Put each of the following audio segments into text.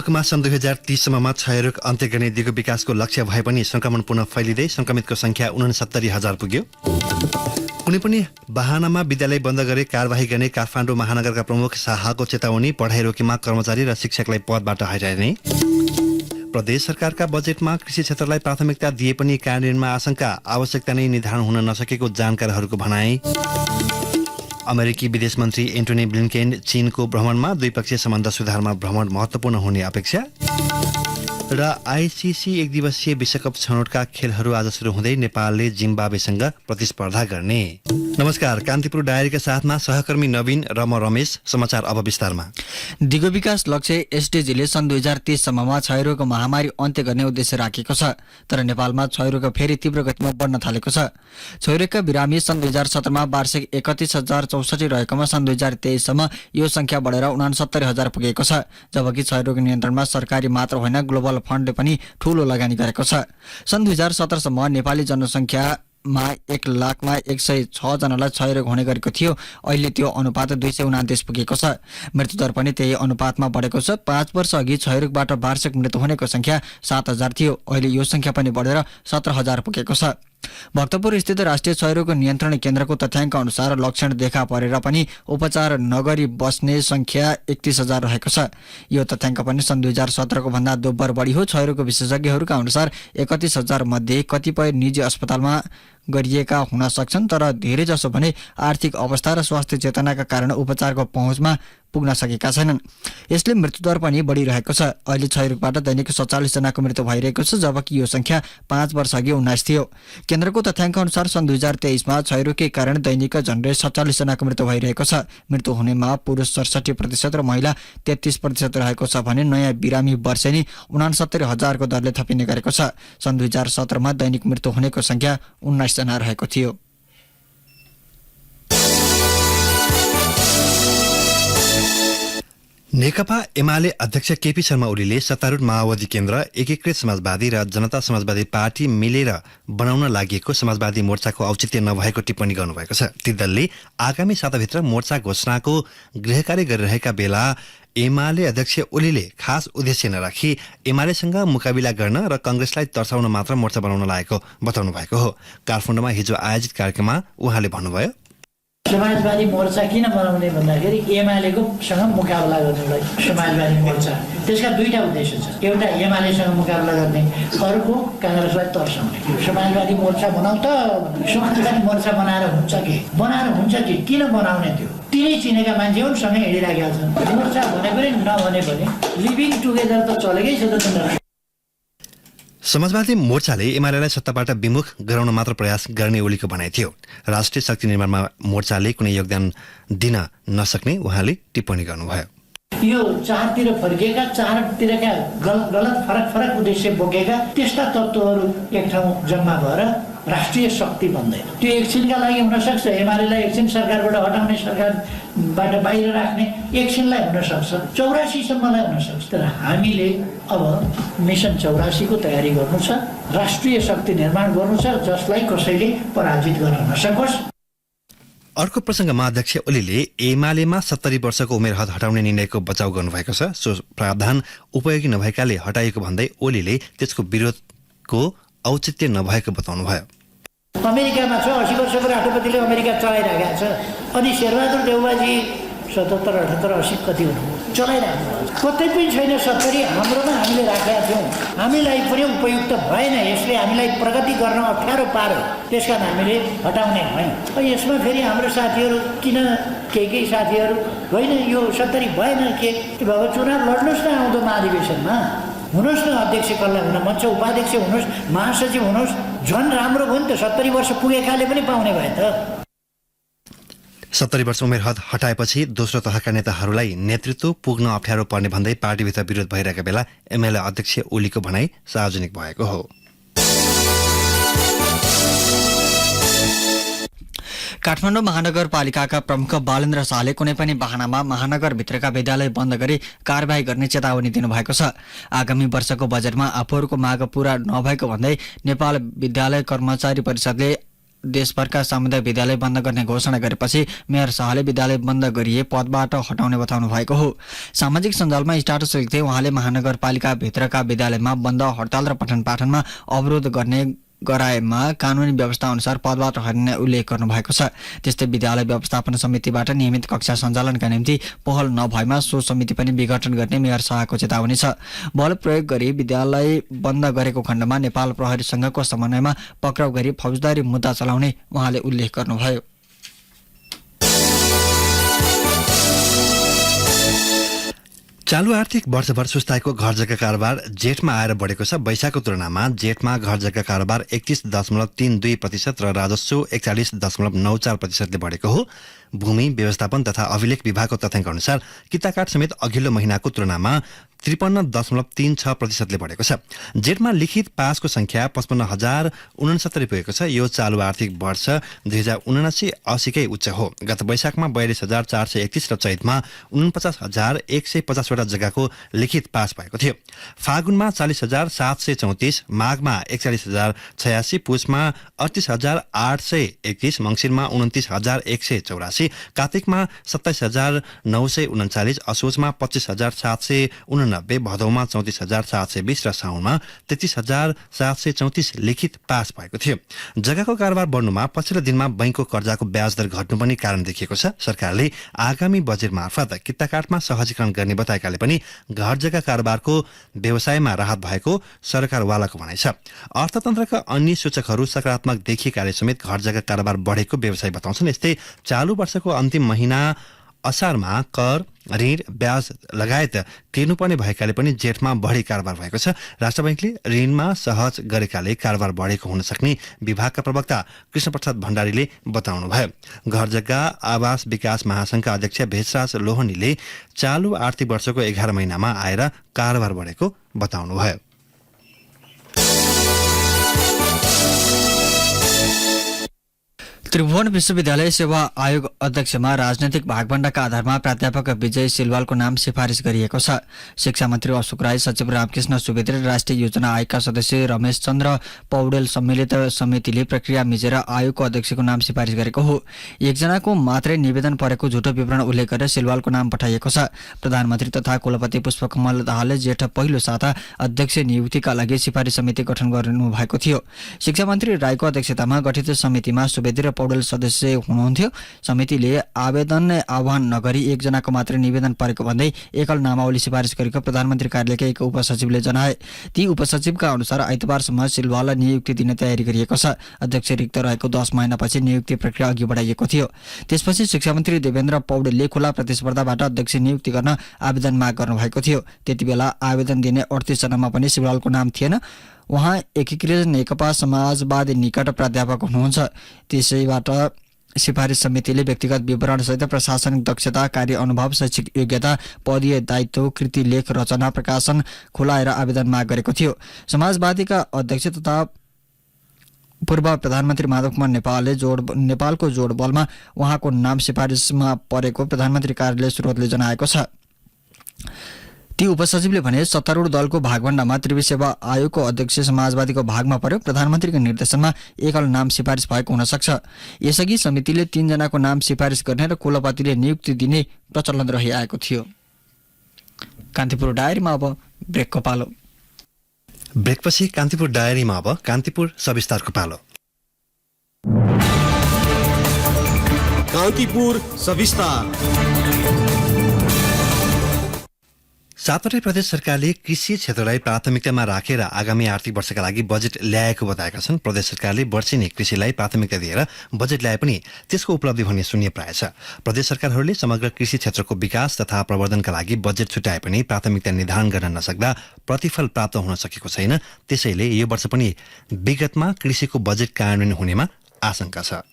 मुलुकमा सन् 2030 सम्ममा क्षयरोग अन्त्य गर्ने दिगो विकासको लक्ष्य भए पनि संक्रमण पुनः फैलिँदै संक्रमितको संख्या 69,000 पुग्यो। कुनै पनि बहानामा विद्यालय बन्द गरे कारबाही गर्ने काठमाडौँ महानगरका प्रमुख शाहको चेतावनी, पढाइ रोकेमा कर्मचारी र शिक्षकलाई पदबाट हटाइने। प्रदेश सरकारका बजेटमा कृषि क्षेत्रलाई प्राथमिकता दिए पनि कार्यान्वयनमा आशंका, आवश्यकता नै निर्धारण हुन नसकेको जानकारहरूको भनाई। अमेरिकी विदेश मन्त्री एन्टोनी ब्लिन्केन चीनको भ्रमणमा द्विपक्षीय सम्बन्ध सुधारमा भ्रमण महत्त्वपूर्ण हुने अपेक्षा। र आइसिसी एकदिवसीय विश्वकप छनौटका खेलहरू आज सुरु हुँदै नेपालले जिम्बाब्वेसँग प्रतिस्पर्धा गर्ने। नमस्कार, कान्तिपुर डायरीका साथमा सहकर्मी नवीन र म रमेश। समाचार अब विस्तारमा। दिगो विकास लक्ष्य एसडिजीले सन् 2030 सम्ममा क्षयरोग महामारी अन्त्य गर्ने उद्देश्य राखेको छ। तर नेपालमा क्षयरोग फेरि तीव्र गतिमा बढ्न थालेको छ। क्षयरोगका बिरामी सन् 2017मा वार्षिक 31,064 रहेकोमा सन् 2023 सम्म यो संख्या बढेर 69,000 पुगेको छ। जबकि क्षयरोग नियन्त्रणमा सरकारी मात्र होइन ग्लोबल फन्डले पनि ठूलो लगानी गरेको छ। सन् 2017 सम्म नेपाली जनसङ्ख्यामा 1 लाखमा 106 जनालाई क्षयरोग हुने गरेको थियो। अहिले त्यो अनुपात 229 पुगेको छ। मृत्युदर पनि त्यही अनुपातमा बढेको छ। 5 वर्ष अघि क्षयरोगबाट वार्षिक मृत्यु हुनेको संख्या 7,000 थियो। अहिले यो संख्या पनि बढेर 17,000 पुगेको छ। भक्तपुर स्थित राष्ट्रिय क्षयरोग नियन्त्रण केन्द्रको तथ्याङ्क अनुसार लक्षण देखा परेर पनि उपचार नगरी बस्ने संख्या 31,000 रहेको छ। यो तथ्याङ्क पनि सन् 2017 को भन्दा दोब्बर बढी हो। क्षयरोग विशेषज्ञहरूका अनुसार 31,000 मध्ये कतिपय निजी अस्पतालमा गरिएका हुन सक्छन्, तर धेरै जसो भने आर्थिक अवस्था र स्वास्थ्य चेतनाका कारण उपचारको पहुँचमा पुग्न सकेका छैनन्। यसले मृत्युदर पनि बढिरहेको छ। अहिले क्षयरोगबाट दैनिक 47 जनाको मृत्यु भइरहेको छ, जबकि यो संख्या 5 वर्ष अघि 19 थियो। केन्द्रको तथ्याङ्क अनुसार सन् 2023 मा क्षयरोगकै कारण दैनिक झन्डै 47 जनाको मृत्यु भइरहेको छ। मृत्यु हुनेमा पुरुष 67% र महिला 33% रहेको छ भने नयाँ बिरामी वर्षेनी 69,000 को दरले थपिने गरेको छ। सन् 2017 मा दैनिक मृत्यु हुनेको संख्या 19 जना रहेको थियो। नेकपा एमाले अध्यक्ष केपी शर्मा ओलीले सत्तारूढ माओवादी केन्द्र, एकीकृत समाजवादी र जनता समाजवादी पार्टी मिलेर बनाउन लागि समाजवादी मोर्चाको औचित्य नभएको टिप्पणी गर्नुभएको छ। ती दलले आगामी साताभित्र मोर्चा घोषणाको गृहकार्य गरिरहेका बेला एमाले अध्यक्ष ओलीले खास उद्देश्य नराखी एमालेसँग मुकाबिला गर्न र कांग्रेसलाई तर्साउन मात्र मोर्चा बनाउन लागेको बताउनु भएको हो। काठमाडौँमा हिजो आयोजित कार्यक्रममा उहाँले भन्नुभयो, समाजवादी मोर्चा किन बनाउने भन्दाखेरि एमालेको सँग मुकाबला गर्नलाई समाजवादी मोर्चा। त्यसका दुईटा उद्देश्य छ। एउटा एमालेसँग मुकाबला गर्ने, अर्को कांग्रेसलाई तर्साउने। समाजवादी मोर्चा बनाउ त समाजवादी मोर्चा बनाएर हुन्छ कि किन बनाउने? त्यो तिनै चिनेका मान्छे हुन्, सँगै हिँडिराखेका छन्। मोर्चा भने पनि नभने पनि लिभिङ टुगेदर त चलेकै छ त। समाजवादी मोर्चाले एमालेलाई सत्ताबाट विमुख गराउन मात्र प्रयास गर्ने ओलीको भनाइ थियो। राष्ट्रिय शक्ति निर्माणमा मोर्चाले कुनै योगदान दिन नसक्ने उहाँले टिप्पणी गर्नुभयो। यो चारतिर फर्किएका, चारतिरका गलत फरक उद्देश्य बोकेका त्यस्ता तत्त्वहरू एक ठाउँ जम्मा भएर राष्ट्रिय शक्ति बन्दैन। त्यो एकछिनका लागि हुन सक्छ, एमालेलाई एकछिन सरकारबाट हटाउने, सरकारबाट बाहिर राख्ने एकछिनलाई हुन सक्छ, 84 सम्मलाई हुन सक्छ। तर हामीले अब मिसन 84 को तयारी गर्नु छ, राष्ट्रिय शक्ति निर्माण गर्नु छ, जसलाई कसैले पराजित गर्न नसकोस्। अर्को प्रसङ्गमा अध्यक्ष ओलीले एमालेमा 70 वर्षको उमेर हद हटाउने निर्णयको बचाउ गर्नुभएको छ। सो प्रावधान उपयोगी नभएकाले हटाइएको भन्दै ओलीले त्यसको विरोधको औचित्य नभएको बताउनुभयो। अमेरिकामा छ 80 वर्षको राष्ट्रपतिले अमेरिका चलाइरहेको छ। अनि शेरबहादुर देउवाजी 77, 78, 80 कति हुनु चलाइरहेको कतै पनि छैन। 70 हाम्रोमा हामीले राखेका थियौँ। हामीलाई पनि उपयुक्त भएन, यसले हामीलाई प्रगति गर्न अप्ठ्यारो पार्यो। त्यसकारण हामीले हटाउने भयौँ। यसमा फेरि हाम्रो साथीहरू किन केही साथीहरू होइन यो 70 भएन के बाबा चुनाव लड्नुहोस् न आउँदो महाधिवेशनमा, हुनुहोस् न अध्यक्ष कसलाई हुन मन छ, उपाध्यक्ष हुनुहोस्, महासचिव हुनुहोस्, झन् राम्रो भयो नि त। 70 वर्ष पुगेकाले पनि पाउने भए त। 70 वर्ष उमेर हद हटाएपछि दोस्रो तहका नेताहरूलाई नेतृत्व पुग्न अप्ठ्यारो पर्ने भन्दै पार्टीभित्र विरोध भइरहेका बेला एमएलए अध्यक्ष ओलीको भनाई सार्वजनिक भएको हो। काठमाडौँ महानगरपालिकाका प्रमुख बालेन्द्र शाहले कुनै पनि बहानामा महानगरभित्रका विद्यालय बन्द गरी कारबाही गर्ने चेतावनी दिनुभएको छ। आगामी वर्षको बजेटमा आफूहरूको माग पूरा नभएको भन्दै नेपाल विद्यालय कर्मचारी परिषदले देशभरका सामुदायिक विद्यालय बन्द गर्ने घोषणा गरेपछि मेयर शाहले विद्यालय बन्द गरिए पदबाट हटाउने बताउनु भएको हो। सामाजिक सञ्जालमा स्टाटस लेख्दै उहाँले महानगरपालिका भित्रका विद्यालयमा बन्द, हडताल र पठन पाठनमा अवरोध गर्ने गराएमा कानुनी व्यवस्था अनुसार पदबाट हटाउने उल्लेख गर्नुभएको छ। त्यस्तै विद्यालय व्यवस्थापन समितिबाट नियमित कक्षा सञ्चालनका निम्ति पहल नभएमा सो समिति पनि विघटन गर्ने मेयर शाहको चेतावनी छ। बल प्रयोग गरी विद्यालय बन्द गरेको खण्डमा नेपाल प्रहरीसँगको समन्वयमा पक्राउ गरी फौजदारी मुद्दा चलाउने उहाँले उल्लेख गर्नुभयो। चालु आर्थिक वर्षभर सुस्ताएको घर जग्गा कारोबार जेठमा आएर बढेको छ। वैशाखको तुलनामा जेठमा घर जग्गा कारोबार 31.32% र राजस्व 41.94% बढेको हो। भूमि व्यवस्थापन तथा अभिलेख विभागको तथ्याङ्क अनुसार किताकाट समेत अघिल्लो महिनाको तुलनामा 53.36% बढेको छ। जेठमा लिखित पासको संख्या 55,069 पुगेको छ। यो चालु आर्थिक वर्ष 2079-80 कै उच्च हो। गत वैशाखमा 42,431 र चैतमा 49,150 वटा जग्गाको लिखित पास भएको थियो। फागुनमा 40,734, माघमा 41,086, पुसमा 38,821, मङ्सिरमा 29,184, कार्तिकमा 27,939, असोजमा 25,789, भदौमा 34,720 र साउनमा 33,734 लिखित पास भएको थियो। जग्गाको कारोबार बढ्नुमा पछिल्लो दिनमा बैंकको कर्जाको ब्याज दर घट्नु पनि कारण देखिएको छ। सरकारले आगामी बजेट मार्फत किताकाटमा सहजीकरण गर्ने बताएकाले पनि घर जग्गा कारोबारको व्यवसायमा राहत भएको सरकारवालाको भनाइ छ। अर्थतन्त्रका अन्य सूचकहरू सकारात्मक देखिएकाले समेत घर जग्गा कारोबार बढेको व्यवसायी बताउँछन्। यस्तै चालु वर्षको अन्तिम महिना असारमा कर, ऋण, ब्याज लगायत तिर्नुपर्ने भएकाले पनि जेठमा बढी कारोबार भएको छ। राष्ट्र बैंकले ऋणमा सहज गरेकाले कारोबार बढेको हुन सक्ने विभागका प्रवक्ता कृष्णप्रसाद भण्डारीले बताउनुभयो। घर जग्गा आवास विकास महासंघका अध्यक्ष भेषराज लोहनीले चालु आर्थिक वर्षको 11 महिनामा आएर कारोबार बढेको बताउनुभयो। त्रिभुवन विश्वविद्यालय सेवा आयोग अध्यक्षमा राजनैतिक भागभण्डाका आधारमा प्राध्यापक विजय सिलवालको नाम सिफारिस गरिएको छ। शिक्षा मन्त्री अशोक राय, सचिव रामकृष्ण सुवेदी र राष्ट्रिय योजना आयोगका सदस्य रमेश चन्द्र पौडेल सम्मिलित समितिले प्रक्रिया मिचेर आयोगको अध्यक्षको नाम सिफारिस गरेको हो। एकजनाको मात्रै निवेदन परेको झुटो विवरण उल्लेख गरेर सिलवालको नाम पठाइएको छ। प्रधानमन्त्री तथा कुलपति पुष्पकमल दाहालले जेठ पहिलो साता अध्यक्ष नियुक्तिका लागि सिफारिस समिति गठन गर्नु भएको थियो। शिक्षा मन्त्री रायको अध्यक्षतामा गठित समितिमा सुवेदी र पौडेल सदस्य हुनुहुन्थ्यो। समितिले आवेदन आह्वान नगरी एकजनाको मात्रै निवेदन परेको भन्दै एकल नामावली सिफारिस गरेको प्रधानमन्त्री कार्यालयका एक उपसचिवले जनाए। ती उपसचिवका अनुसार आइतबारसम्म सिलवाललाई नियुक्ति दिने तयारी गरिएको छ। अध्यक्ष रिक्त रहेको 10 महिनापछि नियुक्ति प्रक्रिया अघि बढाइएको थियो। त्यसपछि शिक्षा मन्त्री देवेन्द्र पौडेलले खुला प्रतिस्पर्धाबाट अध्यक्ष नियुक्ति गर्न आवेदन माग गर्नुभएको थियो। त्यतिबेला आवेदन दिने 38 जनामा पनि सिलवालको नाम थिएन। उहाँ एकीकृत नेकपा समाजवादी निकट प्राध्यापक हुनुहुन्छ। त्यसैबाट सिफारिस समितिले व्यक्तिगत विवरणसहित प्रशासनिक दक्षता, कार्य अनुभव, शैक्षिक योग्यता, पदीय दायित्व, कृति लेख रचना, प्रकाशन खुलाएर आवेदन माग गरेको थियो। समाजवादीका अध्यक्ष तथा पूर्व प्रधानमन्त्री माधव कुमार नेपालको जोडबलमा उहाँको नाम सिफारिसमा परेको प्रधानमन्त्री कार्यालय स्रोतले जनाएको छ। ती उपसचिवले भने सत्तारूढ दलको भागभण्डामा त्रिवी सेवा आयोगको अध्यक्ष समाजवादीको भागमा पर्यो। प्रधानमन्त्रीको निर्देशनमा एकल नाम सिफारिस भएको हुन सक्छ। यसअघि समितिले 3 जनाको नाम सिफारिस गर्ने र कुलपतिले नियुक्ति दिने प्रचलन रहिआएको थियो। कान्तिपुर डायरीमा अब ब्रेकको पालो। ब्रेकपछि कान्तिपुर डायरीमा अब कान्तिपुर सविस्तारको पालो। कान्तिपुर सविस्तार। सातवटै प्रदेश सरकारले कृषि क्षेत्रलाई प्राथमिकतामा राखेर आगामी आर्थिक वर्षका लागि बजेट ल्याएको बताएका छन्। प्रदेश सरकारले वर्षेनी कृषिलाई प्राथमिकता दिएर बजेट ल्याए पनि त्यसको उपलब्धि भन्ने शून्य प्राय छ। प्रदेश सरकारहरूले समग्र कृषि क्षेत्रको विकास तथा प्रवर्धनका लागि बजेट छुट्याए पनि प्राथमिकता निर्धारण गर्न नसक्दा प्रतिफल प्राप्त हुन सकेको छैन। त्यसैले यो वर्ष पनि विगतमा कृषिको बजेट कार्यान्वयन हुनेमा आशंका छ।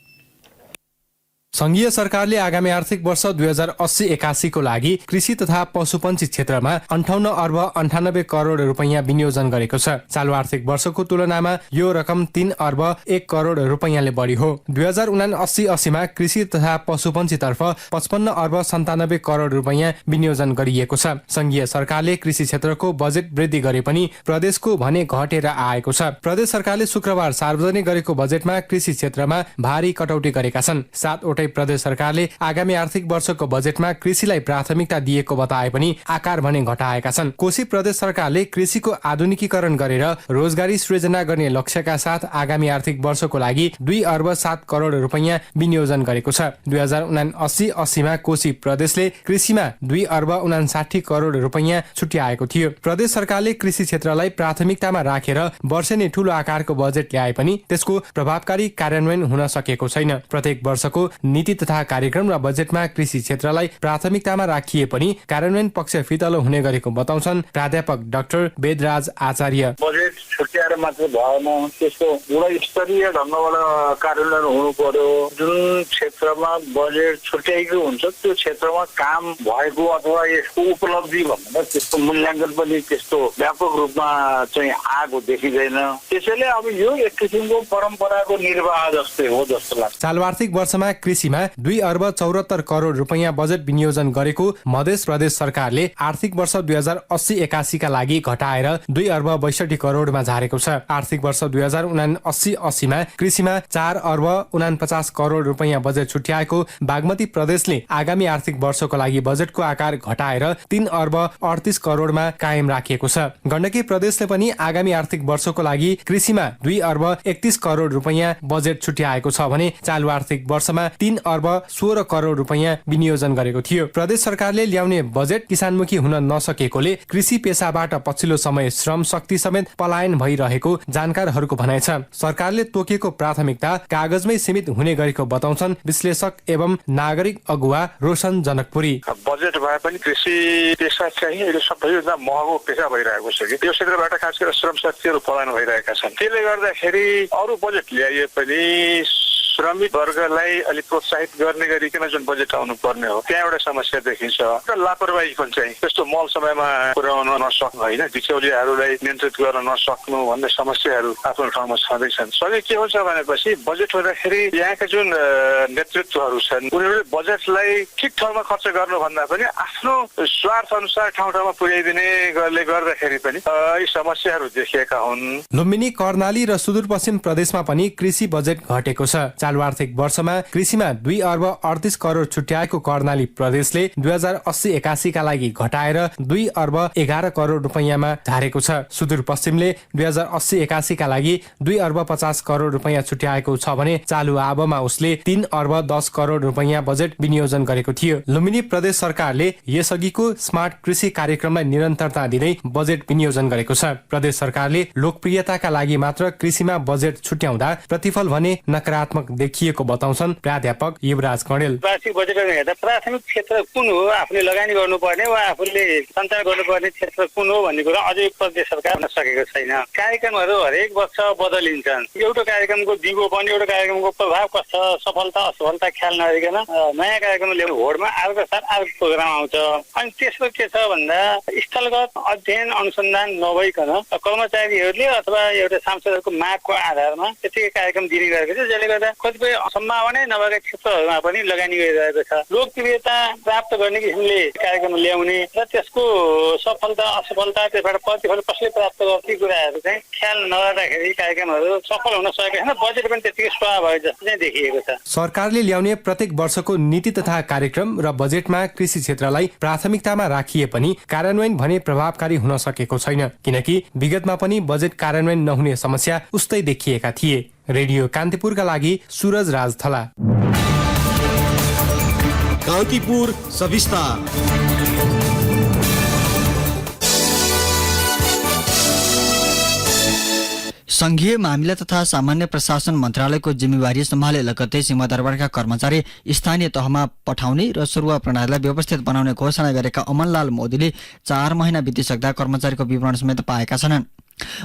संघीय सरकारले आगामी आर्थिक वर्ष 2080-81 को लागि कृषि तथा पशुपन्छी क्षेत्रमा 58 अर्ब 98 करोड रुपैयाँ विनियोजन गरेको छ। चालु आर्थिक वर्षको तुलनामा यो रकम 3 अर्ब 1 करोड रुपैयाँले बढी हो। 2079-80 मा कृषि तथा पशुपन्छी तर्फ 55 अर्ब 97 करोड रुपैयाँ विनियोजन गरिएको छ। संघीय सरकारले कृषि क्षेत्रको बजेट वृद्धि गरे पनि प्रदेशको भने घटेर आएको छ। प्रदेश सरकारले शुक्रबार सार्वजनिक गरेको बजेटमा कृषि क्षेत्रमा भारी कटौती गरेका छन्। 7 प्रदेश सरकारले आगामी आर्थिक वर्षको बजेटमा कृषिलाई प्राथमिकता दिएको बताए पनि आकार भने घटाएका छन्। कोशी प्रदेश सरकारले कृषिको आधुनिकीकरण गरेर रोजगारी सृजना गर्ने लक्ष्यका साथ आगामी आर्थिक वर्षको लागि 2 अर्ब 7 करोड रुपैयाँ विनियोजन गरेको छ। 2079-80 मा कोशी प्रदेशले कृषिमा 2 अर्ब 59 करोड रुपैयाँ छुट्याएको थियो। प्रदेश सरकारले कृषि क्षेत्रलाई प्राथमिकतामा राखेर वर्षेनी ठूलो आकारको बजेट ल्याए पनि त्यसको प्रभावकारी कार्यान्वयन हुन सकेको छैन। प्रत्येक वर्षको नीति तथा कार्यक्रम र बजेटमा कृषि क्षेत्रलाई प्राथमिकतामा राखिए पनि कार्यान्वयन पक्ष फितलो हुने गरेको बताउँछन् प्राध्यापक डाक्टर वेदराज आचार्य। बजेट छुट्याएर मात्र भएन, त्यसको गुणस्तरीय ढङ्गबाट कार्यान्वयन हुनु पर्यो। जुन क्षेत्रमा बजेट छुट्याएको हुन्छ त्यो क्षेत्रमा काम भएको अथवा यसको उपलब्धि भन्दा त्यसको मूल्याङ्कन पनि त्यस्तो व्यापक रूपमा चाहिँ आएको देखिँदैन। त्यसैले अब यो एक किसिमको परम्पराको निर्वाह जस्तै हो जस्तो लाग्छ। चालु आर्थिक वर्षमा कृषिमा 2 अर्ब 74 करोड रुपैयाँ बजेट विनियोजन गरेको मध्य प्रदेश सरकारले आर्थिक वर्ष 2080-81 का लागि घटाएर 2 अर्ब 62 करोडमा झारेको छ। आर्थिक वर्ष 2079-80 मा कृषिमा 4 अर्ब 49 करोड रुपैयाँ बजेट छुट्याएको बागमती प्रदेशले आगामी आर्थिक वर्षको लागि बजेटको आकार घटाएर 3 अर्ब 38 करोडमा कायम राखिएको छ। गण्डकी प्रदेशले पनि आगामी आर्थिक वर्षको लागि कृषिमा 2 अर्ब 31 करोड रुपैयाँ बजेट छुट्याएको छ भने चालु आर्थिक वर्षमा 3 अर्ब 16 करोड रुपैयाँ विनियोजन गरेको थियो। प्रदेश सरकारले ल्याउने बजेट किसानमुखी हुन नसकेकोले कृषि पेसाबाट पछिल्लो समय श्रम शक्ति समेत पलायन भइरहेको जानकारहरूको भनाइ छ। सरकारले तोकेको प्राथमिकता कागजमै सीमित हुने गरेको बताउँछन् विश्लेषक एवं नागरिक अगुवा रोशन जनकपुरी। बजेट भए पनि कृषि पेसा चाहिँ अहिले सबैभन्दा महँगो पेसा भइरहेको छ कि त्यो क्षेत्रबाट खास गरेर श्रम शक्तिहरू पलायन भइरहेका छन्। त्यसले गर्दाखेरि अरू बजेट ल्याइए पनि श्रमिक वर्गलाई अलिक प्रोत्साहित गर्ने गरिकन जुन बजेट आउनु पर्ने हो त्यहाँ एउटा समस्या देखिन्छ र लापरवाही पनि चाहिँ त्यस्तो मल समयमा पुर्याउन नसक्नु होइन, बिचौलियाहरूलाई नियन्त्रित गर्न नसक्नु भन्ने समस्याहरू आफ्नो ठाउँमा छँदैछन्। सँगै के हुन्छ भनेपछि बजेट हुँदाखेरि यहाँका जुन नेतृत्वहरू छन् उनीहरूले बजेटलाई ठिक ठाउँमा खर्च गर्नुभन्दा पनि आफ्नो स्वार्थ अनुसार ठाउँ ठाउँमा पुर्याइदिने गर्दाखेरि पनि यी समस्याहरू देखिएका हुन्। लुम्बिनी, कर्णाली र सुदूरपश्चिम प्रदेशमा पनि कृषि बजेट घटेको छ। चालु आर्थिक वर्षमा कृषिमा 2 अर्ब 38 करोड छुट्याएको कर्णाली प्रदेशले 2080-81 का लागि घटाएर 2 अर्ब 11 करोड रुपैयाँमा झारेको छ। सुदूरपश्चिमले 2080-81 का लागि 2 अर्ब 50 करोड रुपैयाँ छुट्याएको छ भने चालु आबमा उसले 3 अर्ब 10 करोड रुपैयाँ बजेट विनियोजन गरेको थियो। लुम्बिनी प्रदेश सरकारले यसअघिको स्मार्ट कृषि कार्यक्रमलाई निरन्तरता दिँदै बजेट विनियोजन गरेको छ। प्रदेश सरकारले लोकप्रियताका लागि मात्र कृषिमा बजेट छुट्याउँदा प्रतिफल भने नकारात्मक देखिएको बताउँछन् प्राध्यापक युवराज कणेल। वार्षिक बजेटमा हेर्दा प्राथमिक क्षेत्र कुन हो, आफूले लगानी गर्नुपर्ने वा आफूले सञ्चालन गर्नुपर्ने क्षेत्र कुन हो भन्ने कुरा अझै प्रदेश सरकार हुन सकेको छैन। कार्यक्रमहरू हरेक वर्ष बदलिन्छन्। एउटा कार्यक्रमको दिगोपन, एउटा कार्यक्रमको प्रभाव कस्तो, सफलता असफलता ख्याल नगरिकन नयाँ कार्यक्रम ल्याउने होडमा अर्को साथ अर्को प्रोग्राम आउँछ। अनि त्यसको के छ भन्दा स्थलगत अध्ययन अनुसन्धान नभइकन कर्मचारीहरूले अथवा एउटा सांसदहरूको मागको आधारमा त्यतिकै कार्यक्रम दिने गरेको छ, जसले गर्दा कतिपय सम्भावना नभएका क्षेत्रहरूमा पनि लगानी गरिरहेको छ। लोकप्रियता प्राप्त गर्ने किसिमले कार्यक्रम ल्याउने र त्यसको सफलता असफलता त्यसबाट प्रतिफल कसले प्राप्त गर्ने कुराहरू चाहिँ ख्याल नगर्दाखेरि कार्यक्रमहरू सफल हुन सकेको छैन। बजेट पनि त्यतिकै स्वाहा भयो जस्तो चाहिँ देखिएको छ। सरकारले ल्याउने प्रत्येक वर्षको नीति तथा कार्यक्रम र बजेटमा कृषि क्षेत्रलाई प्राथमिकतामा राखिए पनि कार्यान्वयन भने प्रभावकारी हुन सकेको छैन, किनकि विगतमा पनि बजेट कार्यान्वयन नहुने समस्या उस्तै देखिएका थिए। रेडियो कान्तिपुरका लागि सूरज राज थला। कान्तिपुर सविस्तार। संघीय मामिला तथा सामान्य प्रशासन मन्त्रालयको जिम्मेवारी सम्हाले लगत्तै सिंहदरबारका कर्मचारी स्थानीय तहमा पठाउने र सरुवा प्रणालीलाई व्यवस्थित बनाउने घोषणा गरेका अमनलाल मोदीले 4 महिना बितिसक्दा कर्मचारीको विवरण समेत पाएका छन्।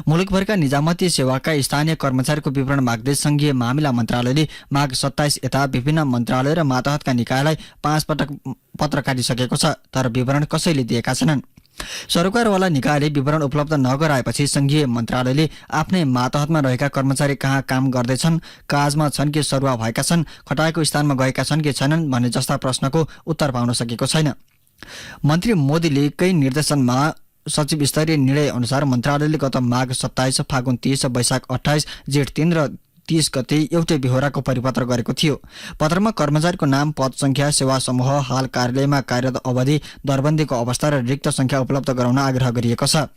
मुलुकभरका निजामती सेवाका स्थानीय कर्मचारीको विवरण माग्दै संघीय मामिला मन्त्रालयले माघ 27 यता विभिन्न मन्त्रालय र मातहतका निकायलाई 5 पटक पत्र काटिसकेको छ, तर विवरण कसैले दिएका छैनन्। सरकारवाला निकायले विवरण उपलब्ध नगराएपछि संघीय मन्त्रालयले आफ्नै मातहतमा रहेका कर्मचारी कहाँ काम गर्दैछन्, काजमा छन् कि सरुवा भएका छन्, खटाएको स्थानमा गएका छन् कि छैनन् भन्ने जस्ता प्रश्नको उत्तर पाउन सकेको छैन। मन्त्री मोदीलेकै निर्देशनमा सचिव स्तरीय निर्णय अनुसार मन्त्रालयले गत माघ 27, फागुन 30, वैशाख 28, जेठ 3 र 30 गते एउटै बेहोराको परिपत्र गरेको थियो। पत्रमा कर्मचारीको नाम, पद संख्या, सेवा समूह, हाल कार्यालयमा कार्यरत अवधि, दरबन्दीको अवस्था र रिक्त संख्या उपलब्ध गराउन आग्रह गरिएको छ।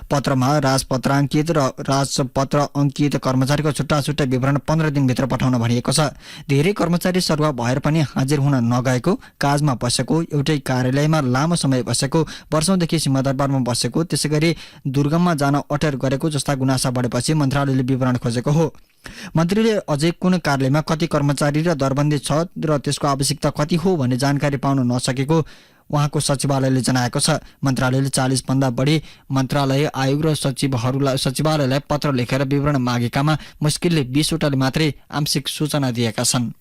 पत्रमा राजपत्राङ्कित र राजपत्र अंकित कर्मचारीको छुट्टा छुट्टै विवरण 15 दिनभित्र पठाउन भनिएको छ। धेरै कर्मचारी सरुवा भएर पनि हाजिर हुन नगएको, काजमा बसेको, एउटै कार्यालयमा लामो समय बसेको, वर्षौंदेखि सिंहदरबारमा बसेको, त्यसैगरी दुर्गममा जान अटेर गरेको जस्ता गुनासा बढेपछि मन्त्रालयले विवरण खोजेको हो। मन्त्रीले अझै कुन कार्यालयमा कति कर्मचारी र दरबन्दी छ र त्यसको आवश्यकता कति हो भन्ने जानकारी पाउन नसकेको उहाँको सचिवालयले जनाएको छ। मन्त्रालयले 40 भन्दा बढी मन्त्रालय आयोग र सचिवालयलाई पत्र लेखेर विवरण मागेकामा मुस्किलले 20 वटाले मात्रै आंशिक सूचना दिएका छन्।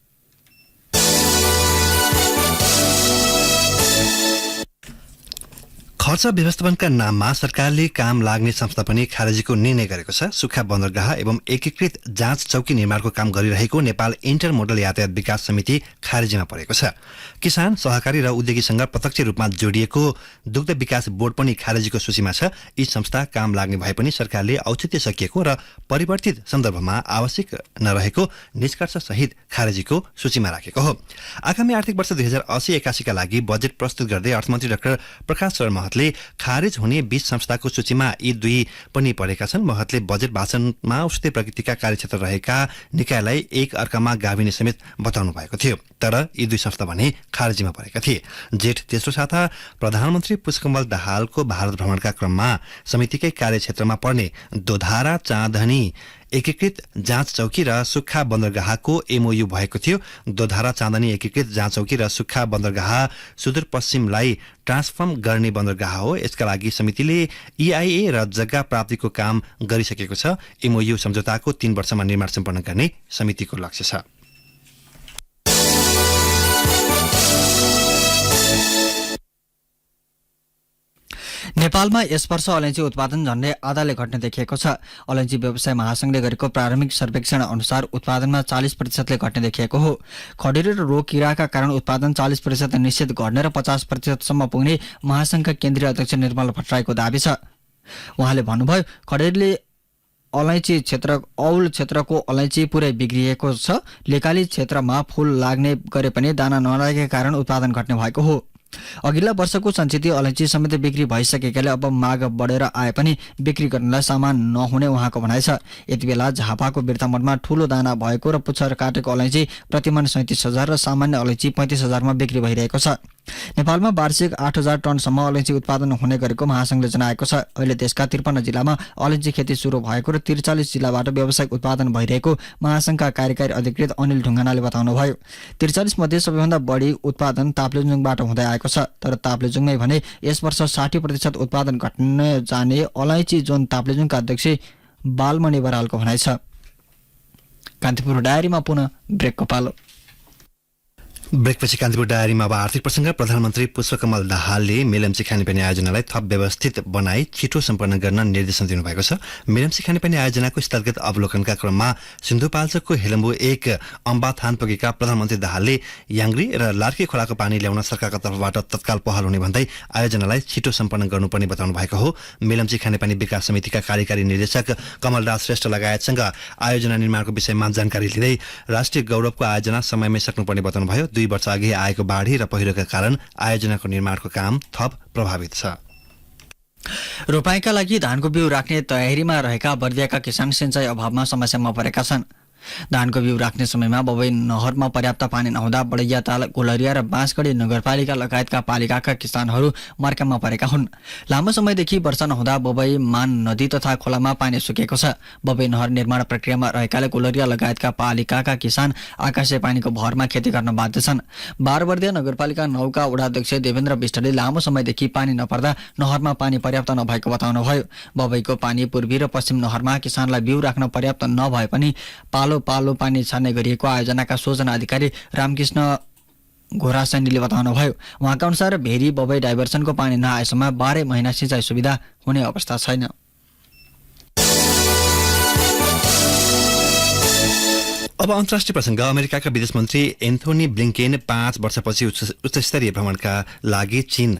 खर्च व्यवस्थापनका नाममा सरकारले काम लाग्ने संस्था पनि खारेजीको निर्णय गरेको छ। सुक्खा बन्दरगाह एवं एकीकृत जाँच चौकी निर्माणको काम गरिरहेको नेपाल इन्टरमोडल यातायात विकास समिति खारेजीमा परेको छ। किसान, सहकारी र उद्योगीसँग प्रत्यक्ष रूपमा जोडिएको दुग्ध विकास बोर्ड पनि खारेजीको सूचीमा छ। यी संस्था काम लाग्ने भए पनि सरकारले औचित्य सकिएको र परिवर्तित सन्दर्भमा आवश्यक नरहेको निष्कर्ष सहित खारेजीको सूचीमा राखेको हो। आगामी आर्थिक वर्ष 2080-81 का लागि बजेट प्रस्तुत गर्दै अर्थमन्त्री डाक्टर प्रकाश शरण महतले खारेज हुने 20 संस्थाको सूचीमा यी दुई पनि परेका छन्। महतले बजेट भाषणमा औषधि प्रकृतिका कार्यक्षेत्र रहेका निकायलाई एक अर्कामा गाभिने समेत बताउनु भएको थियो, तर यी दुई संस्था भने खारेजीमा परेका थिए। जेठ तेस्रो साता प्रधानमन्त्री पुष्पकमल दाहालको भारत भ्रमणका क्रममा समितिकै कार्यक्षेत्रमा पर्ने दोधारा चाँदनी एकीकृत जाँच चौकी र सुक्खा बन्दरगाहको एमओयू भएको थियो। दोधारा चाँदनी एकीकृत जाँच चौकी र सुक्खा बन्दरगाह सुदूरपश्चिमलाई ट्रान्सफर्म गर्ने बन्दरगाह हो। यसका लागि समितिले EIA र जग्गा प्राप्तिको काम गरिसकेको छ। एमओयू सम्झौताको 3 वर्षमा निर्माण सम्पन्न गर्ने समितिको लक्ष्य छ। नेपालमा यस वर्ष अलैँची उत्पादन झण्डै आधाले घट्ने देखिएको छ। अलैँची व्यवसाय महासंघले गरेको प्रारम्भिक सर्वेक्षण अनुसार उत्पादनमा 40%ले घट्ने देखिएको हो। खडेरी र रोग किराका कारण उत्पादन 40% निश्चित घट्ने र 50% सम्म पुग्ने महासंघका केन्द्रीय अध्यक्ष निर्मल भट्टराईको दाबी छ। उहाँले भन्नुभयो, खडेरीले अलैँची औल क्षेत्रको अलैँची पुरै बिग्रिएको छ। लेकाली क्षेत्रमा फूल लाग्ने गरे पनि दाना नलागेका कारण उत्पादन घट्ने भएको हो। अघिल्ला वर्षको सञ्चित अलैँची समेत बिक्री भइसकेकाले अब माग बढेर आए पनि बिक्री गर्नलाई सामान नहुने उहाँको भनाइ छ। यति बेला झापाको बिर्तामठमा ठूलो दाना भएको र पुच्छर काटेको अलैँची प्रतिमन 37,000 र सामान्य अलैँची 35,000 मा बिक्री भइरहेको छ। नेपालमा वार्षिक 8,000 टनसम्म अलैँची उत्पादन हुने गरेको महासंघले जनाएको छ। अहिले देशका 53 जिल्लामा अलैँची खेती सुरु भएको र 43 जिल्लाबाट व्यावसायिक उत्पादन भइरहेको महासंघका कार्यकारी अधिकृत अनिल ढुङ्गानाले बताउनुभयो। 43 मध्ये सबैभन्दा बढी उत्पादन ताप्लेजुङबाट हुँदै आएको छ, तर ताप्लेजुङमै भने यस वर्ष 60% उत्पादन घट्न जाने अलैँची जोन ताप्लेजुङका अध्यक्ष बालमणि बरालको भनाइ छ। कान्तिपुर डायरीमा पुनः ब्रेकको पालो। ब्रेकपछि कान्तिपुर डायरीमा अब आर्थिक प्रसंग। प्रधानमन्त्री पुष्पकमल दाहालले मेलम्ची खानेपानी आयोजनालाई थप व्यवस्थित बनाई छिटो सम्पन्न गर्न निर्देशन दिनुभएको छ। मेलम्ची खानेपानी आयोजनाको स्थलगत अवलोकनका क्रममा सिन्धुपाल्चोकको हेलम्बु 1 अम्बाथान पुगेका प्रधानमन्त्री दाहालले याङ्ग्री र लार्के खोलाको पानी ल्याउन सरकारका तर्फबाट तत्काल पहल हुने भन्दै आयोजनालाई छिटो सम्पन्न गर्नुपर्ने बताउनु भएको हो। मेलम्ची खानेपानी विकास समितिका कार्यकारी निर्देशक कमलराज श्रेष्ठ लगायतसँग आयोजना निर्माणको विषयमा जानकारी लिँदै राष्ट्रिय गौरवको आयोजना समयमै सक्नुपर्ने बताउनुभयो। 2 वर्ष अघि आएको बाढी र पहिरोका कारण आयोजनाको निर्माणको काम थप प्रभावित छ। रोपाइँका लागि धानको बिउ राख्ने तयारीमा रहेका बर्दियाका किसान सिँचाइ अभावमा समस्यामा परेका छन्। धानको बिउ राख्ने समयमा बबई नहरमा पर्याप्त पानी नहुँदा बडैयाताल, गोलरिया र बाँसगढी नगरपालिका लगायतका पालिकाका किसानहरू मर्कामा परेका हुन्। लामो समयदेखि वर्षा नहुँदा बबई मान नदी तथा खोलामा पानी सुकेको छ। बबई नहर निर्माण प्रक्रियामा रहेकाले गोलरिया लगायतका पालिकाका किसान आकाशे पानीको भरमा खेती गर्न बाध्य छन्। बारबर्दिया नगरपालिका 9 का वडा अध्यक्ष देवेन्द्र विष्टले लामो समयदेखि पानी नपर्दा नहरमा पानी पर्याप्त नभएको बताउनुभयो। बबईको पानी पूर्वी र पश्चिम नहरमा किसानलाई बिउ राख्न पर्याप्त नभए पनि पालो पालो पानी छान्ने गरिएको आयोजनाका सोजना अधिकारी रामकृष्ण घोरासैनीले बताउनुभयो। उहाँका अनुसार भेरी बबई डाइभर्सनको पानी नआएसम्म 12 महिना सिँचाइ सुविधा हुने अवस्था छैन। अब अन्तर्राष्ट्रिय प्रसङ्ग। अमेरिकाका विदेश मन्त्री एन्थोनी ब्लिङ्केन 5 वर्षपछि उच्चस्तरीय भ्रमणका लागि चीन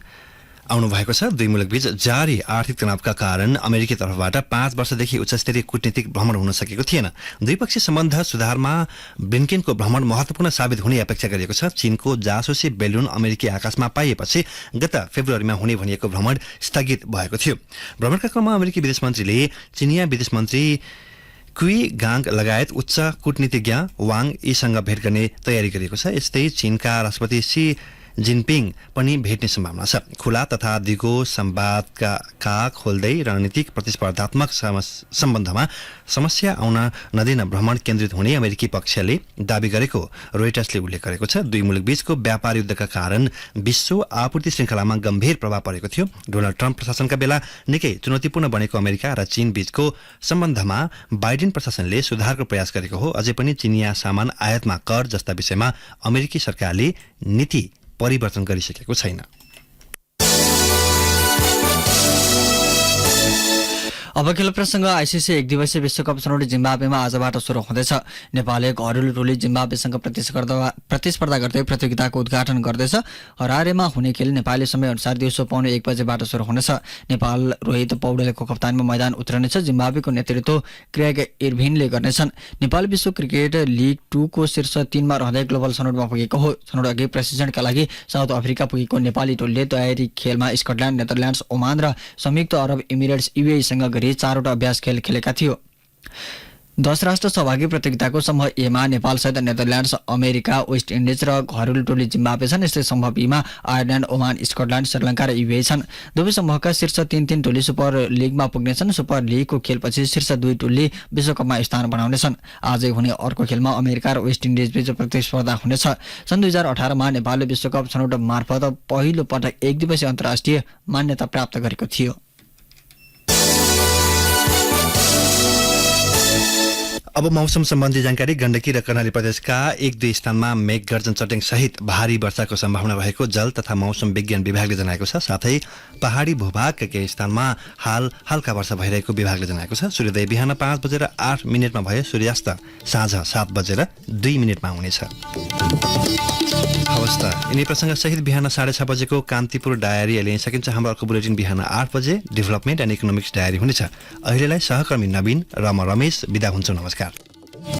आउनु भएको छ। दुई मुलुकबीच जारी आर्थिक तनावका कारण अमेरिकी तर्फबाट 5 वर्षदेखि उच्चस्तरीय कूटनीतिक भ्रमण हुन सकेको थिएन। द्विपक्षीय सम्बन्ध सुधारमा ब्लिन्केनको भ्रमण महत्त्वपूर्ण साबित हुने अपेक्षा गरिएको छ। चीनको जासुसी बेलुन अमेरिकी आकाशमा पाइएपछि गत फेब्रुअरीमा हुने भनिएको भ्रमण स्थगित भएको थियो। भ्रमणका क्रममा अमेरिकी विदेश मन्त्रीले चिनिया विदेश मन्त्री क्वी गाङ लगायत उच्च कूटनीतिज्ञ वाङ यीसँग भेट गर्ने तयारी गरिएको छ। यस्तै चीनका राष्ट्रपति सी जिनपिङ पनि भेट्ने सम्भावना छ। खुला तथा दिगो संवादका खोल्दै रणनीतिक प्रतिस्पर्धात्मक सम्बन्धमा समस्या आउन नदिन भ्रमण केन्द्रित हुने अमेरिकी पक्षले दावी गरेको रोइटर्सले उल्लेख गरेको छ। दुई मुलुकबीचको व्यापार युद्धका कारण विश्व आपूर्ति श्रृङ्खलामा गम्भीर प्रभाव परेको थियो। डोनाल्ड ट्रम्प प्रशासनका बेला निकै चुनौतीपूर्ण बनेको अमेरिका र चीन बीचको सम्बन्धमा बाइडेन प्रशासनले सुधारको प्रयास गरेको हो। अझै पनि चिनिया सामान आयातमा कर जस्ता विषयमा अमेरिकी सरकारले नीति परिवर्तन गरिसकेको छैन। अब खेल प्रसङ्ग। आइसिसी एक दिवसीय विश्वकप छनौट जिम्बाब्वेमा आजबाट सुरु हुँदैछ। नेपालले घरेलु टोली जिम्बाब्वेसँग प्रतिस्पर्धा गर्दै प्रतियोगिताको उद्घाटन गर्दैछ। हरारेमा हुने खेल नेपाली समयअनुसार दिउँसो 1:15 बजेबाट सुरु हुनेछ। नेपाल रोहित पौडेलको कप्तानमा मैदान उत्रनेछ। जिम्बाब्वेको नेतृत्व क्रेग इर्भिनले गर्नेछन्। नेपाल विश्व क्रिकेट लिग 2 को शीर्ष 3 मा रहँदै ग्लोबल छनौटमा पुगेको हो। छनौट अघि प्रशिक्षणका लागि साउथ अफ्रिका पुगेको नेपाली टोलीले तयारी खेलमा स्कटल्यान्ड, नेदरल्यान्ड्स, ओमान र संयुक्त अरब इमिरेट्स UAE-सँग गरी 4वटा अभ्यास खेल खेलेका थियो। 10 राष्ट्र सहभागी प्रतियोगिताको समूह ए मा नेपालसहित नेदरल्यान्ड्स, अमेरिका, वेस्ट इन्डिज र घरेलु टोली जिम्बाब्वे छन्। यस्तै समूह बी मा आयरल्यान्ड, ओमान, स्कटल्यान्ड, श्रीलङ्का र UAE छन्। दुवै समूहका शीर्ष 3 टोली सुपर लिगमा पुग्नेछन्। सुपर लिगको खेलपछि शीर्ष 2 टोली विश्वकपमा स्थान बनाउनेछन्। आजै हुने अर्को खेलमा अमेरिका र वेस्ट इन्डिज बीच प्रतिस्पर्धा हुनेछ। सन् 2018 मा नेपालले विश्वकप छनौट मार्फत पहिलो पटक एक दिवसीय अन्तर्राष्ट्रिय मान्यता प्राप्त गरेको थियो। अब मौसम सम्बन्धी जानकारी। गण्डकी र कर्णाली प्रदेशका 1-2 स्थानमा मेघ गर्जन चट्याङ सहित भारी वर्षाको सम्भावना रहेको जल तथा मौसम विज्ञान विभागले जनाएको छ। साथै पहाडी भूभागका केही स्थानमा हाल हल्का वर्षा भइरहेको विभागले जनाएको छ। सूर्योदय बिहान 5:08 भयो। सूर्यास्त साँझ 7:02 हुनेछ। हवस् त, यिनै प्रसङ्ग सहित बिहान 6:30 बजेको कान्तिपुर डायरी लिन सकिन्छ। हाम्रो अर्को बुलेटिन बिहान 8 बजे डेभलपमेन्ट एन्ड इकोनोमिक्स डायरी हुनेछ। अहिलेलाई सहकर्मी नवीन र म रमेश बिदा हुन्छौँ। नमस्कार।